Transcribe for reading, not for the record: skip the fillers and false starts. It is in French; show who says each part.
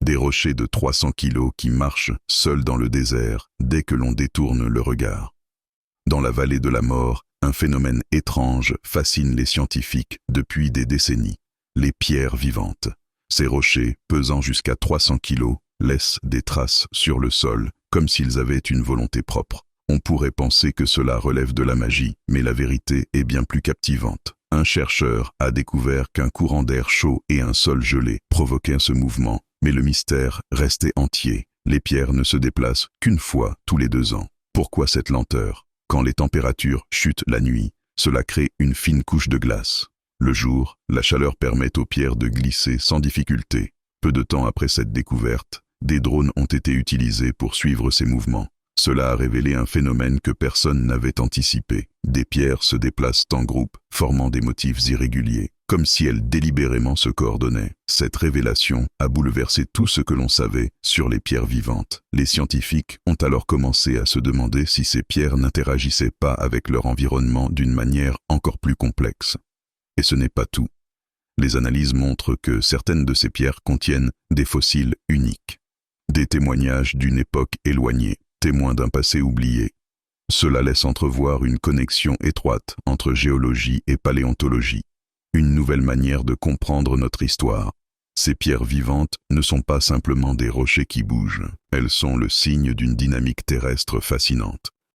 Speaker 1: Des rochers de 300 kilos qui marchent seuls dans le désert dès que l'on détourne le regard. Dans la vallée de la mort, un phénomène étrange fascine les scientifiques depuis des décennies. Les pierres vivantes. Ces rochers, pesant jusqu'à 300 kilos, laissent des traces sur le sol, comme s'ils avaient une volonté propre. On pourrait penser que cela relève de la magie, mais la vérité est bien plus captivante. Un chercheur a découvert qu'un courant d'air chaud et un sol gelé provoquaient ce mouvement, mais le mystère restait entier. Les pierres ne se déplacent qu'une fois tous les 2 ans. Pourquoi cette lenteur? Quand les températures chutent la nuit, cela crée une fine couche de glace. Le jour, la chaleur permet aux pierres de glisser sans difficulté. Peu de temps après cette découverte, des drones ont été utilisés pour suivre ces mouvements. Cela a révélé un phénomène que personne n'avait anticipé. Des pierres se déplacent en groupe, formant des motifs irréguliers, comme si elles délibérément se coordonnaient. Cette révélation a bouleversé tout ce que l'on savait sur les pierres vivantes. Les scientifiques ont alors commencé à se demander si ces pierres n'interagissaient pas avec leur environnement d'une manière encore plus complexe. Et ce n'est pas tout. Les analyses montrent que certaines de ces pierres contiennent des fossiles uniques. Des témoignages d'une époque éloignée, témoins d'un passé oublié. Cela laisse entrevoir une connexion étroite entre géologie et paléontologie, une nouvelle manière de comprendre notre histoire. Ces pierres vivantes ne sont pas simplement des rochers qui bougent, elles sont le signe d'une dynamique terrestre fascinante.